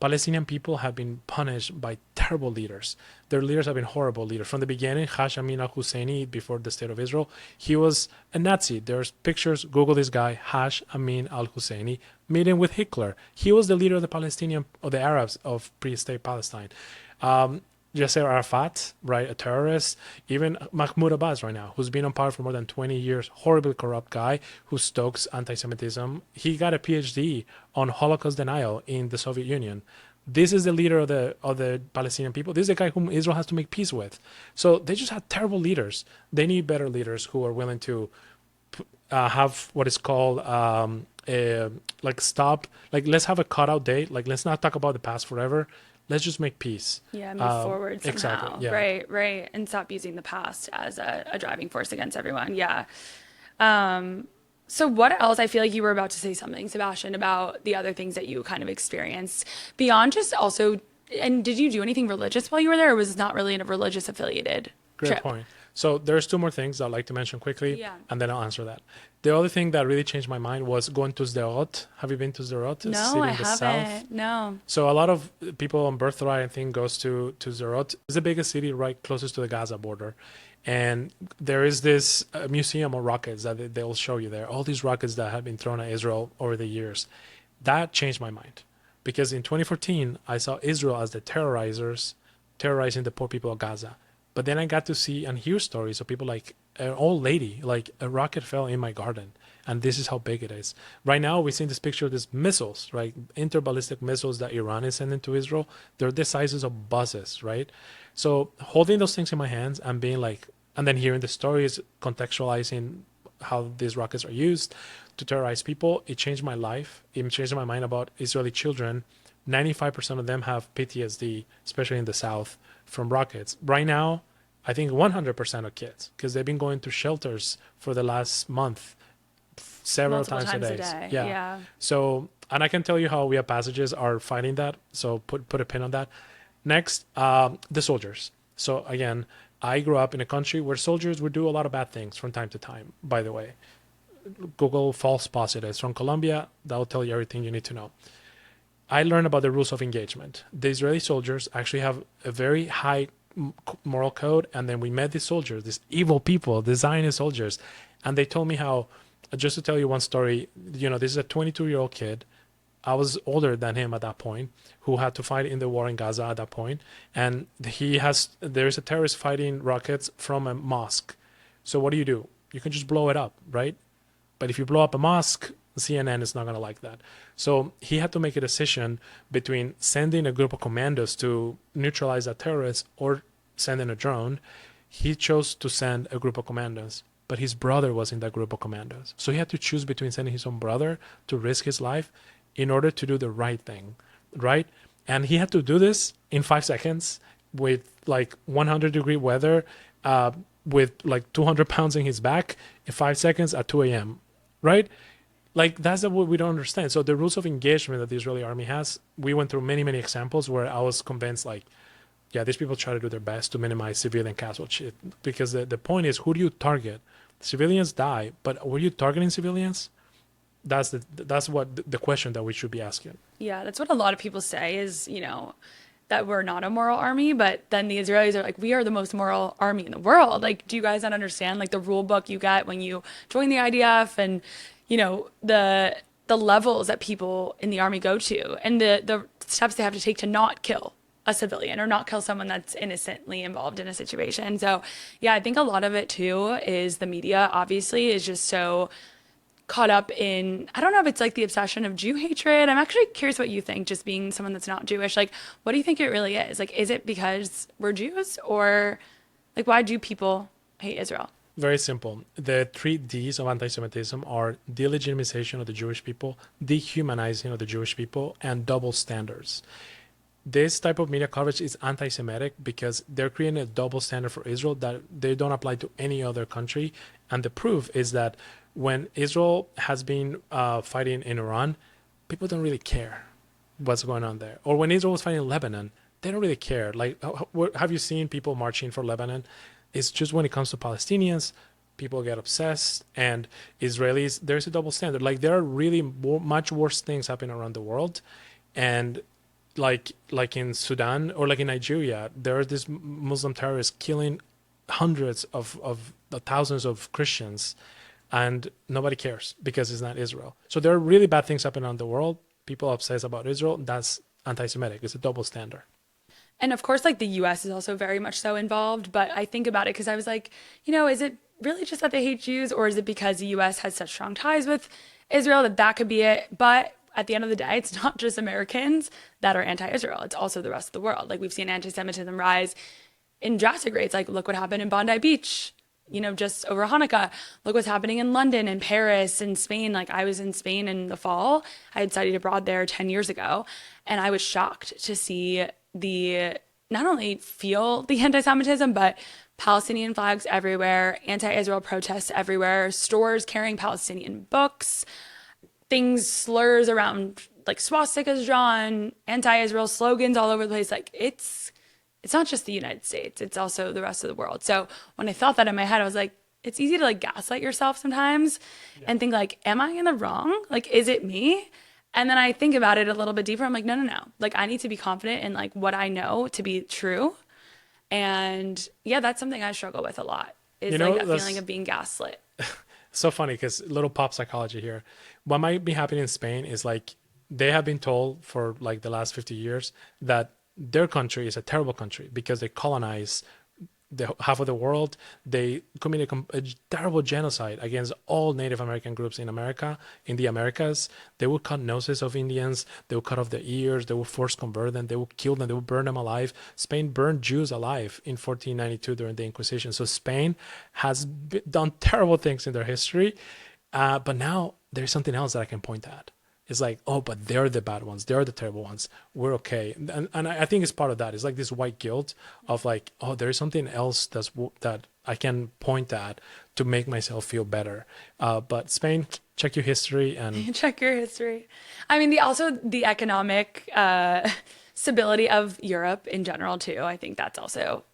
Palestinian people have been punished by terrible leaders. Their leaders have been horrible leaders. From the beginning, Haj Amin al-Husseini, before the state of Israel, he was a Nazi. There's pictures, Google this guy, Haj Amin al-Husseini, meeting with Hitler. He was the leader of the Arabs of pre-state Palestine. Yasser Arafat, right, a terrorist. Even Mahmoud Abbas right now, who's been on power for more than 20 years, horribly corrupt guy who stokes anti-Semitism. He got a PhD on Holocaust denial in the Soviet Union. This is the leader of the Palestinian people. This is the guy whom Israel has to make peace with. So they just had terrible leaders. They need better leaders who are willing to have what is called let's have a cutout date. Like, let's not talk about the past forever. let's just make peace. Yeah, move forward Exactly. somehow. Yeah. Right, right. And stop using the past as a driving force against everyone. Yeah. Um, so what else? I feel like you were about to say something, Sebastian, about the other things that you kind of experienced beyond just also, and did you do anything religious while you were there, or was it not really a religious affiliated Great trip? point. So there's two more things I'd like to mention quickly, Yeah. and then I'll answer that. The other thing that really changed my mind was going to Sderot. Have you been to Sderot? It's a No, city I in the south. haven't. No. So a lot of people on Birthright, I think, goes to Sderot. It's the biggest city right closest to the Gaza border. And there is this museum of rockets that they'll show you there. All these rockets that have been thrown at Israel over the years. That changed my mind. Because in 2014, I saw Israel as the terrorizers, terrorizing the poor people of Gaza. But then I got to see and hear stories of people like an old lady, like a rocket fell in my garden, and this is how big it is. Right now, we've seen this picture of these missiles, right? Interballistic missiles that Iran is sending to Israel. They're the sizes of buses, right? So holding those things in my hands and being like, and then hearing the stories, contextualizing how these rockets are used to terrorize people, it changed my life. It changed my mind about Israeli children. 95% of them have PTSD, especially in the south, from rockets. Right now, I think 100% of kids, because they've been going to shelters for the last month, several Multiple times a times a day. day. Yeah. Yeah. So, and I can tell you how we have passages are fighting that. So put a pin on that. Next, the soldiers. So again, I grew up in a country where soldiers would do a lot of bad things from time to time. By the way, Google false positives from Colombia. That will tell you everything you need to know. I learned about the rules of engagement. The Israeli soldiers actually have a very high moral code, and then we met these soldiers, these evil people, the Zionist soldiers, and they told me how. Just to tell you one story, this is a 22-year-old kid. I was older than him at that point, who had to fight in the war in Gaza at that point, and there's a terrorist fighting rockets from a mosque. So what do? You can just blow it up, right? But if you blow up a mosque, CNN is not going to like that. So he had to make a decision between sending a group of commandos to neutralize that terrorist or sending a drone. He chose to send a group of commandos, but his brother was in that group of commandos. So he had to choose between sending his own brother to risk his life in order to do the right thing, right? And he had to do this in 5 seconds with like 100-degree weather, with like 200 pounds in his back in 5 seconds at 2 a.m., right? Like that's what we don't understand. So the rules of engagement that the Israeli army has, we went through many, many examples where I was convinced like, yeah, these people try to do their best to minimize civilian casualties, because the point is, who do you target? Civilians die, but were you targeting civilians? That's what the question that we should be asking. Yeah, that's what a lot of people say is, that we're not a moral army, but then the Israelis are like, we are the most moral army in the world. Like, do you guys not understand like the rule book you get when you join the IDF, and the levels that people in the army go to, and the steps they have to take to not kill a civilian or not kill someone that's innocently involved in a situation. So, yeah, I think a lot of it too is the media obviously is just so caught up in, I don't know if it's like the obsession of Jew hatred. I'm actually curious what you think, just being someone that's not Jewish. Like, what do you think it really is? Like, is it because we're Jews, or like, why do people hate Israel? Very simple. The 3 Ds of anti-Semitism are delegitimization of the Jewish people, dehumanizing of the Jewish people, and double standards. This type of media coverage is anti-Semitic because they're creating a double standard for Israel that they don't apply to any other country. And the proof is that when Israel has been fighting in Iran, people don't really care what's going on there. Or when Israel was fighting in Lebanon, they don't really care. Like, have you seen people marching for Lebanon? It's just when it comes to Palestinians, people get obsessed, and Israelis, there's a double standard. Like, there are really much worse things happening around the world. And like in Sudan or like in Nigeria, there are these Muslim terrorists killing hundreds of thousands of Christians, and nobody cares because it's not Israel. So there are really bad things happening around the world. People are obsessed about Israel. That's anti-Semitic. It's a double standard. And of course, like the US is also very much so involved. But I think about it because I was like, is it really just that they hate Jews, or is it because the US has such strong ties with Israel that could be it? But at the end of the day, it's not just Americans that are anti-Israel. It's also the rest of the world. Like, we've seen anti-Semitism rise in drastic rates. Like, look what happened in Bondi Beach, just over Hanukkah. Look what's happening in London and Paris and Spain. Like, I was in Spain in the fall. I had studied abroad there 10 years ago, and I was shocked to see the not only feel the anti-Semitism, but Palestinian flags everywhere, anti-Israel protests everywhere, stores carrying Palestinian books, things, slurs around like swastikas drawn, anti-Israel slogans all over the place. Like it's not just the United States, it's also the rest of the world. So when I felt that in my head, I was like, it's easy to like gaslight yourself sometimes and think like, am I in the wrong? Like, is it me? And then I think about it a little bit deeper. I'm like, no, no, no. Like I need to be confident in like what I know to be true. And yeah, that's something I struggle with a lot is You like know, that feeling that's of being gaslit. so funny because little pop psychology here. What might be happening in Spain is like they have been told for like the last 50 years that their country is a terrible country because they colonize half of the world. They committed a terrible genocide against all Native American groups in America, in the Americas. They would cut noses of Indians. They would cut off their ears. They would force convert them. They would kill them. They would burn them alive. Spain burned Jews alive in 1492 during the Inquisition. So Spain has done terrible things in their history. But now there's something else that I can point at. It's like, oh, but they're the bad ones. They're the terrible ones. We're okay. And I think it's part of that. It's like this white guilt of like, oh, there's something else that I can point at to make myself feel better. But Spain, check your history and Check your history. I mean, also the economic stability of Europe in general too. I think that's also,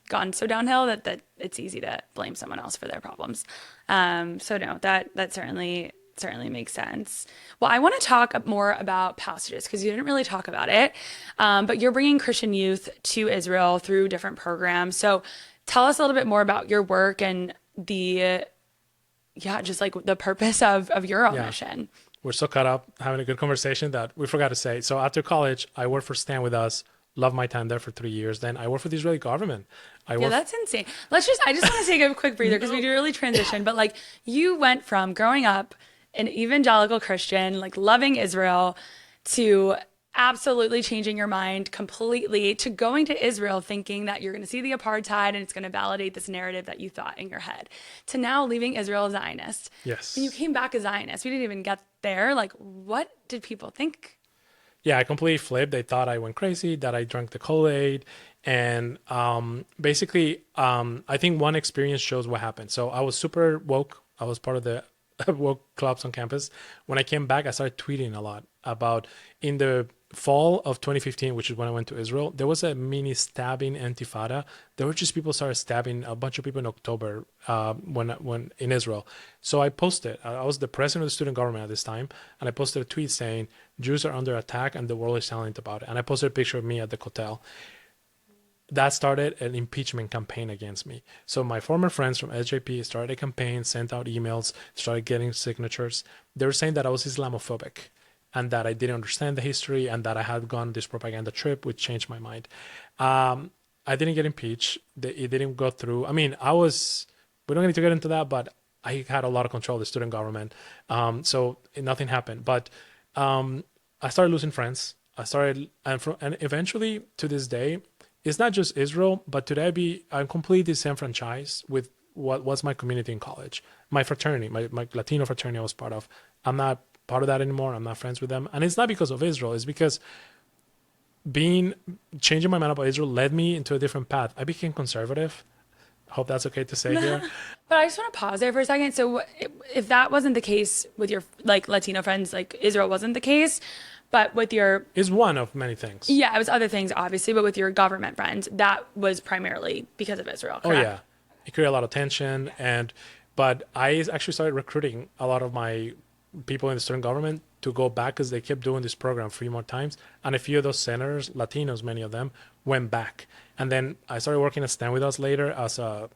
gone so downhill that it's easy to blame someone else for their problems. So no, that certainly makes sense. Well, I want to talk more about passages because you didn't really talk about it. But you're bringing Christian youth to Israel through different programs. So tell us a little bit more about your work and just like the purpose of your own yeah. mission. We're so caught up having a good conversation that we forgot to say. So after college, I worked for Stand With Us. Loved my time there for 3 years. Then I worked for the Israeli government. Yeah, that's insane. I just want to take a quick breather because we do really transition. But like you went from growing up an evangelical Christian, like loving Israel, to absolutely changing your mind completely, to going to Israel thinking that you're going to see the apartheid and it's going to validate this narrative that you thought in your head, to now leaving Israel a Zionist. Yes. And you came back a Zionist. We didn't even get there. Like, what did people think? Yeah, I completely flipped. They thought I went crazy, that I drank the Kool-Aid. And basically, I think one experience shows what happened. So I was super woke. I was part of the woke clubs on campus. When I came back, I started tweeting a lot about in the fall of 2015, which is when I went to Israel, there was a mini stabbing intifada. There were just people started stabbing a bunch of people in October when in Israel. So I posted, I was the president of the student government at this time, and I posted a tweet saying, Jews are under attack and the world is silent about it. And I posted a picture of me at the hotel. That started an impeachment campaign against me. So my former friends from SJP started a campaign, sent out emails, started getting signatures. They were saying that I was Islamophobic and that I didn't understand the history and that I had gone this propaganda trip, which changed my mind. I didn't get impeached. It didn't go through. I mean, we don't need to get into that, but I had a lot of control of the student government. So nothing happened. But I started losing friends. And eventually to this day, it's not just Israel, but today I'm completely disenfranchised with what was my community in college. My fraternity, my Latino fraternity I was part of. I'm not part of that anymore. I'm not friends with them. And it's not because of Israel. It's because changing my mind about Israel led me into a different path. I became conservative. Hope that's okay to say here. But I just want to pause there for a second. So if that wasn't the case with your like Latino friends, like Israel wasn't the case, but with your... Is one of many things. Yeah, it was other things, obviously, but with your government friends, that was primarily because of Israel, correct? Oh, yeah. It created a lot of tension. But I actually started recruiting a lot of my people in the student government to go back because they kept doing this program 3 more times. And a few of those senators, Latinos, many of them, went back. And then I started working at Stand With Us later as a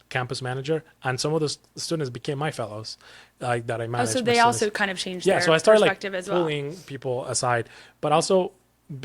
campus manager. And some of those students became my fellows that I managed. Oh, so they also kind of changed their so I started perspective as well. pulling people aside. But also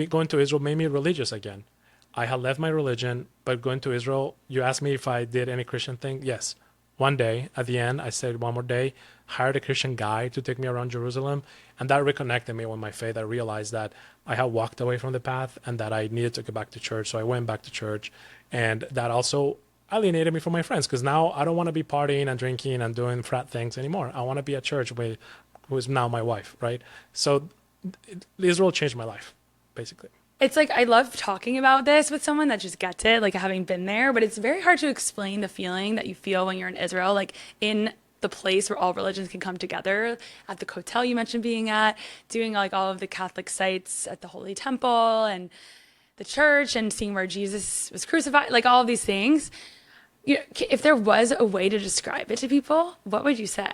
going to Israel made me religious again. I had left my religion, but going to Israel, you asked me if I did any Christian thing. Yes. One day, at the end, I said one more day, hired a Christian guide to take me around Jerusalem. And that reconnected me with my faith. I realized that I had walked away from the path and that I needed to go back to church. So I went back to church. And that also alienated me from my friends because now I don't want to be partying and drinking and doing frat things anymore. I want to be at church who is now my wife, right? So Israel changed my life, basically. It's like I love talking about this with someone that just gets it, like having been there, but it's very hard to explain the feeling that you feel when you're in Israel, like in the place where all religions can come together, at the hotel you mentioned being at, doing like all of the Catholic sites at the Holy Temple and the church and seeing where Jesus was crucified, like all of these things. If there was a way to describe it to people, what would you say?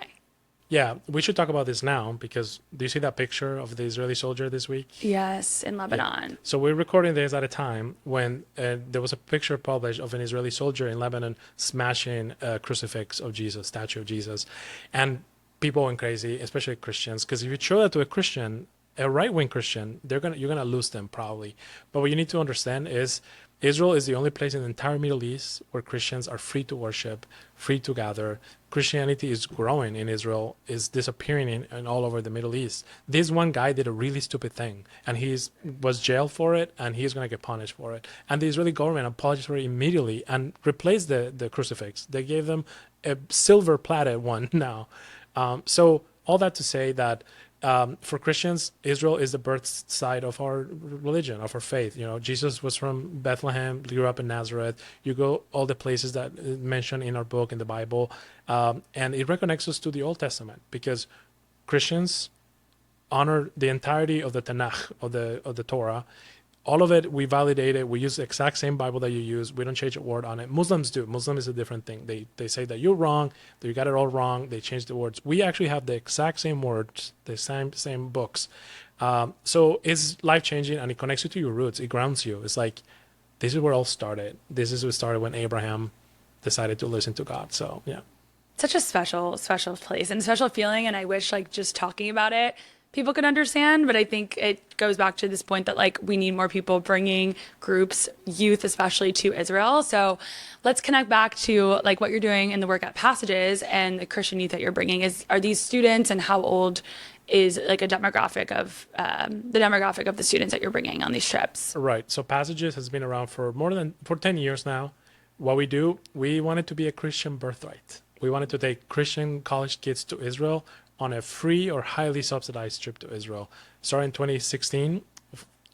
Yeah, we should talk about this now because do you see that picture of the Israeli soldier this week? Yes, in Yeah. Lebanon. So we're recording this at a time when there was a picture published of an Israeli soldier in Lebanon smashing a crucifix of Jesus, statue of Jesus, and people went crazy, especially Christians, because if you show that to a Christian, a right-wing Christian, you're gonna lose them probably. But what you need to understand is Israel is the only place in the entire Middle East where Christians are free to worship, free to gather. Christianity is growing in Israel, is disappearing in all over the Middle East. This one guy did a really stupid thing, and was jailed for it, and he's going to get punished for it. And the Israeli government apologized for it immediately and replaced the crucifix. They gave them a silver plated one now. So all that to say that for Christians, Israel is the birth site of our religion, of our faith. You know, Jesus was from Bethlehem, grew up in Nazareth. You go all the places that mentioned in our book in the Bible, and it reconnects us to the Old Testament because Christians honor the entirety of the Tanakh of the Torah. All of it, we validate it. We use the exact same Bible that you use. We don't change a word on it. Muslims do. Muslim is a different thing. They say that you're wrong, that you got it all wrong. They change the words. We actually have the exact same words, the same books. So it's life changing, and it connects you to your roots. It grounds you. It's like this is where it all started. This is what started when Abraham decided to listen to God. So yeah. Such a special, special place and special feeling. And I wish, like, just talking about it, people could understand. But I think it goes back to this point that, like, we need more people bringing groups, youth especially, to Israel. So let's connect back to, like, what you're doing in the work at Passages and the Christian youth that you're bringing. Are these students, and how old is, like, a demographic of the demographic of the students that you're bringing on these trips? Right. So Passages has been around for for 10 years now. What we do, we wanted to be a Christian birthright. We wanted to take Christian college kids to Israel on a free or highly subsidized trip to Israel. Starting in 2016,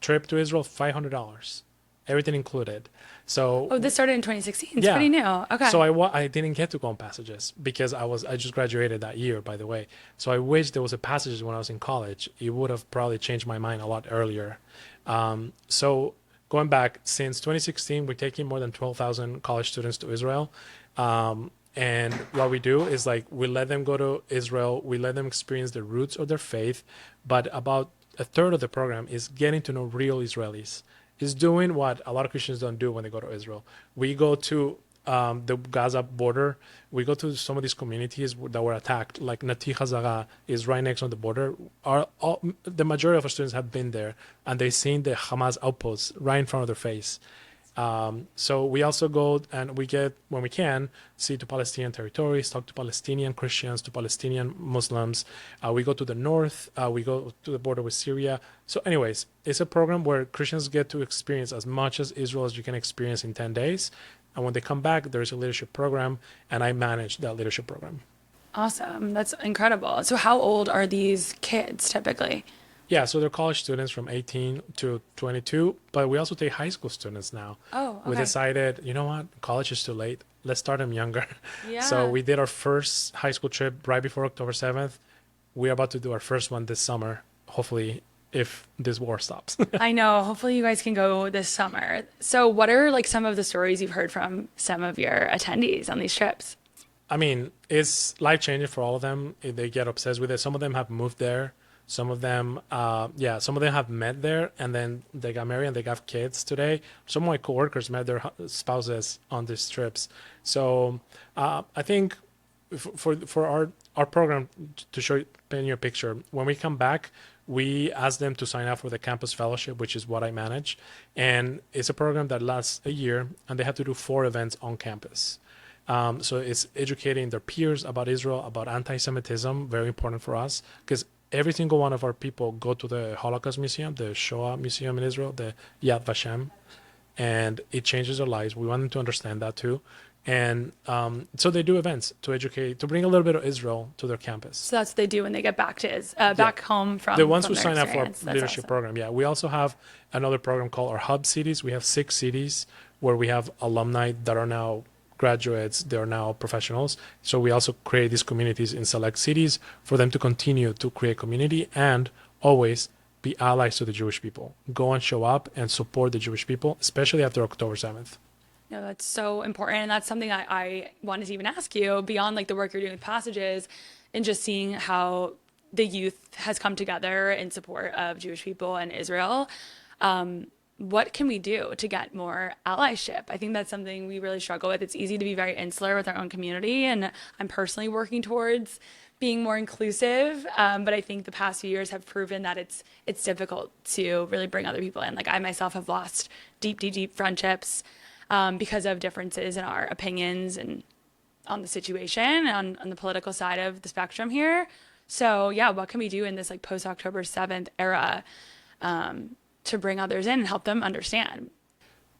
trip to Israel, $500, everything included. So Oh, this started in 2016. It's yeah. pretty new. Okay. So I didn't get to go on Passages because I just graduated that year, by the way. So I wish there was a Passages when I was in college. It would have probably changed my mind a lot earlier. So going back, since 2016, we're taking more than 12,000 college students to Israel. And what we do is, like, we let them go to Israel. We let them experience the roots of their faith. But about a third of the program is getting to know real Israelis. Is doing what a lot of Christians don't do when they go to Israel. We go to the Gaza border. We go to some of these communities that were attacked, like Nati Hazara is right next on the border. The majority of our students have been there, and they've seen the Hamas outposts right in front of their face. So we also go and we get, when we can, see to Palestinian territories, talk to Palestinian Christians, to Palestinian Muslims. We go to the north, we go to the border with Syria. So anyways, it's a program where Christians get to experience as much as Israel as you can experience in 10 days. And when they come back, there's a leadership program, and I manage that leadership program. Awesome. That's incredible. So how old are these kids typically? Yeah, so they're college students from 18 to 22, but we also take high school students now. Oh, We okay. decided, you know what, college is too late. Let's start them younger. So Yeah. we did our first high school trip right before October 7th. We're about to do our first one this summer, hopefully, if this war stops. I know. Hopefully you guys can go this summer. So what are, like, some of the stories you've heard from some of your attendees on these trips? I mean, it's life-changing for all of them. They get obsessed with it. Some of them have moved there. Some of them, some of them have met there, and then they got married and they got kids today. Some of my coworkers met their spouses on these trips. So I think for our program, to show paint you a picture, when we come back, we ask them to sign up for the campus fellowship, which is what I manage, and it's a program that lasts a year, and they have to do 4 events on campus. So it's educating their peers about Israel, about anti-Semitism, very important for us, because every single one of our people go to the Holocaust Museum, the Shoah Museum in Israel, the Yad Vashem. and it changes their lives. We want them to understand that too. And so they do events to educate, to bring a little bit of Israel to their campus. So that's what they do when they get back to Yeah. back home The from ones who their sign up for our experience. That's leadership awesome. program, yeah. We also have another program called our hub cities. We have 6 cities where we have alumni that are now graduates, they are now professionals. So we also create these communities in select cities for them to continue to create community and always be allies to the Jewish people. Go and show up and support the Jewish people, especially after October 7th. No, that's so important. And that's something I wanted to even ask you beyond like the work you're doing with Passages and just seeing how the youth has come together in support of Jewish people and Israel. What can we do to get more allyship? I think that's something we really struggle with. It's easy to be very insular with our own community, and I'm personally working towards being more inclusive. But I think the past few years have proven that it's difficult to really bring other people in. Like I myself have lost deep friendships because of differences in our opinions and on the situation on the political side of the spectrum here. So yeah, what can we do in this like post October 7th era to bring others in and help them understand?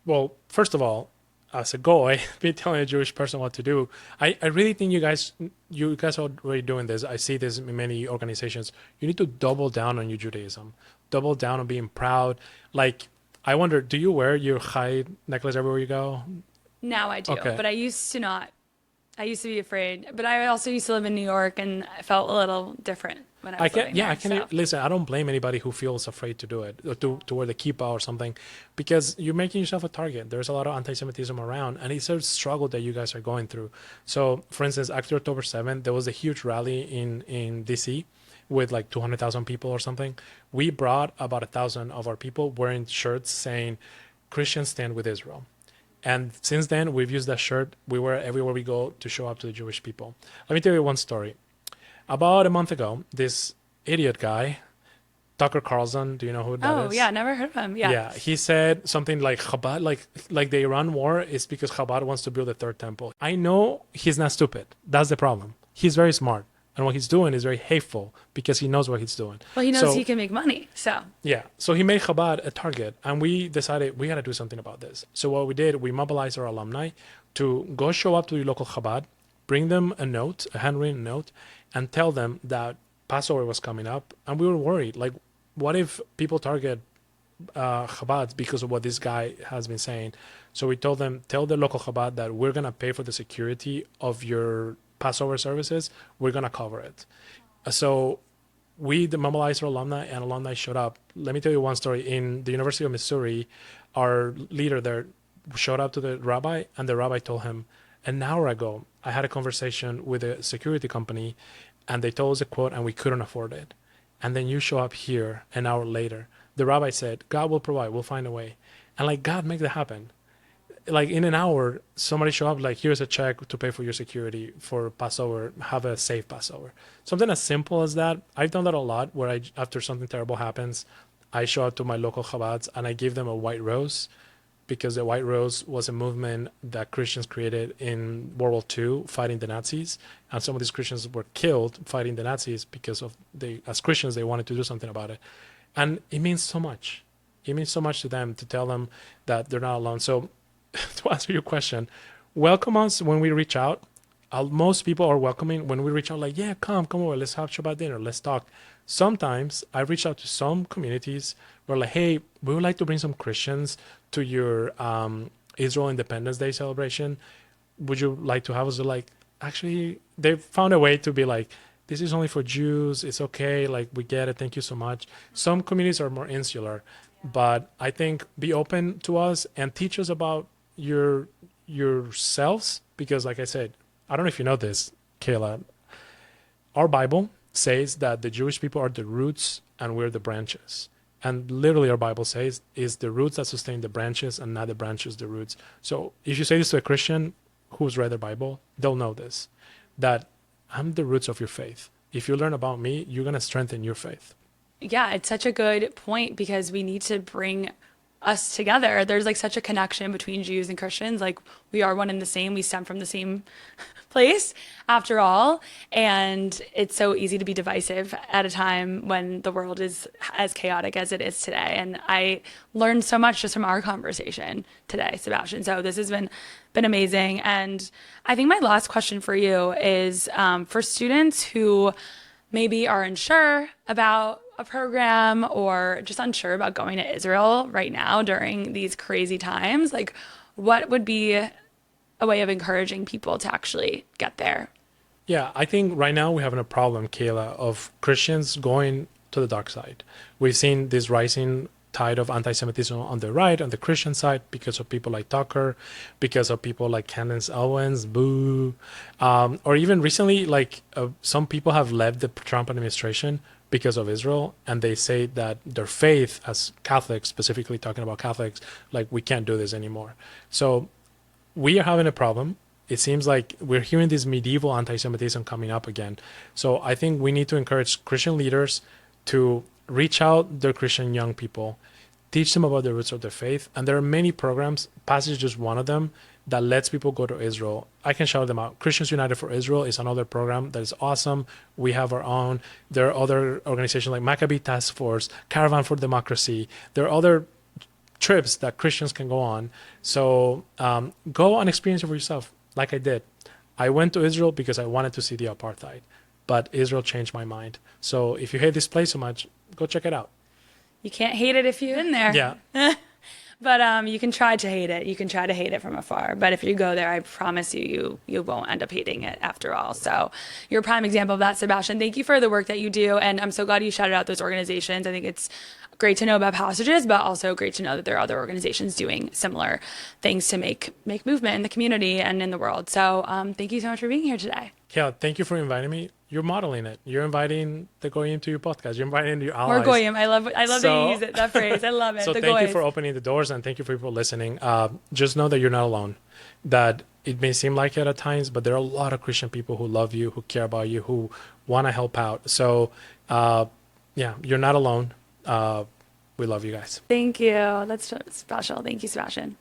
Well, first of all, as a goy, be telling a Jewish person what to do. I really think you guys are already doing this. I see this in many organizations. You need to double down on your Judaism, double down on being proud. Like, I wonder, do you wear your Chai necklace everywhere you go? Now I do, Okay. but I used to not. I used to be afraid, but I also used to live in New York and I felt a little different when I I was can, living yeah, I there. can So listen. I don't blame anybody who feels afraid to do it or to wear the kippah or something, because you're making yourself a target. There's a lot of anti-Semitism around, and it's a struggle that you guys are going through. So, for instance, after October 7th, there was a huge rally in DC with like 200,000 people or something. We brought about 1,000 of our people wearing shirts saying, "Christians stand with Israel." And since then, we've used that shirt. We wear it everywhere we go to show up to the Jewish people. Let me tell you one story. About a month ago, this idiot guy, Tucker Carlson, do you know who that oh yeah, is? never heard of him. Yeah. Yeah, he said something like Chabad, like the Iran war is because Chabad wants to build a third temple. I know he's not stupid. That's the problem. He's very smart, and what he's doing is very hateful because he knows what he's doing. Well, he knows he So can make money. So yeah, so he made Chabad a target, and we decided we got to do something about this. So what we did, we mobilized our alumni to go show up to the local Chabad, bring them a note, a handwritten note, and tell them that Passover was coming up, and we were worried. Like, what if people target Chabad because of what this guy has been saying? So we told them, tell the local Chabad that we're gonna pay for the security of your Passover services. We're gonna cover it. So we mobilized our alumni, and alumni showed up. Let me tell you one story. In the University of Missouri, our leader there showed up to the rabbi, and the rabbi told him, an hour ago, I had a conversation with a security company, and they told us a quote, and we couldn't afford it. And then you show up here an hour later. The rabbi said, God will provide, we'll find a way. And like, God, make that happen. Like in an hour, somebody show up like, here's a check to pay for your security for Passover. Have a safe Passover. Something as simple as that. I've done that a lot. Where after something terrible happens, I show up to my local Chabads and I give them a white rose, because the white rose was a movement that Christians created in World War II, fighting the Nazis, and some of these Christians were killed fighting the Nazis because of as Christians, they wanted to do something about it, and it means so much. It means so much to them to tell them that they're not alone. So to answer your question, welcome us when we reach out. Most people are welcoming when we reach out, like, yeah, come over, let's have Shabbat dinner, let's talk. Sometimes I reach out to some communities where, like, hey, we would like to bring some Christians to your Israel Independence Day celebration. Would you like to have us? Like, actually, they found a way to be like, this is only for Jews. It's okay. Like, we get it. Thank you so much. Some communities are more insular, but I think be open to us and teach us about yourselves, because like I said, I don't know if you know this, Kayla, our Bible says that the Jewish people are the roots and we're the branches. And literally our Bible says is the roots that sustain the branches and not the branches the roots. So if you say this to a Christian who's read the Bible, they'll know this, that I'm the roots of your faith. If you learn about me, you're going to strengthen your faith. yeah, it's such a good point because we need to bring us together. There's like such a connection between Jews and Christians. Like we are one and the same. We stem from the same place after all. And it's so easy to be divisive at a time when the world is as chaotic as it is today. And I learned so much just from our conversation today, Sebastian. So this has been amazing. And I think my last question for you is for students who maybe are unsure about a program or just unsure about going to Israel right now during these crazy times, like what would be a way of encouraging people to actually get there? Yeah, I think right now we're having a problem, Kayla, of Christians going to the dark side. We've seen this rising tide of anti-Semitism on the right, on the Christian side, because of people like Tucker, because of people like Candace Owens, boo, or even recently, like some people have left the Trump administration because of Israel, and they say that their faith as Catholics, specifically talking about Catholics, like we can't do this anymore. So we are having a problem. It seems like we're hearing this medieval anti-Semitism coming up again. So I think we need to encourage Christian leaders to reach out their Christian young people, teach them about the roots of their faith. And there are many programs, Passage is just one of them, that lets people go to Israel. I can shout them out. Christians United for Israel is another program that is awesome. We have our own. There are other organizations like Maccabee Task Force, Caravan for Democracy. There are other trips that Christians can go on. So go and experience it for yourself, like I did. I went to Israel because I wanted to see the apartheid, but Israel changed my mind. So if you hate this place so much, go check it out. You can't hate it if you're in there. Yeah. But you can try to hate it. You can try to hate it from afar. But if you go there, I promise you won't end up hating it after all. So you're a prime example of that, Sebastian. Thank you for the work that you do. And I'm so glad you shouted out those organizations. I think it's great to know about Passages, but also great to know that there are other organizations doing similar things to make movement in the community and in the world. So thank you so much for being here today. Yeah, thank you for inviting me. You're modeling it. You're inviting the Goyim to your podcast. You're inviting your allies. More Goyim. I love that you use it, that phrase. I love it. So the thank Goyim. you for opening the doors, and thank you for people listening. Just know that you're not alone. That it may seem like it at times, but there are a lot of Christian people who love you, who care about you, who want to help out. So yeah, you're not alone. We love you guys. Thank you. That's special. Thank you, Sebastian.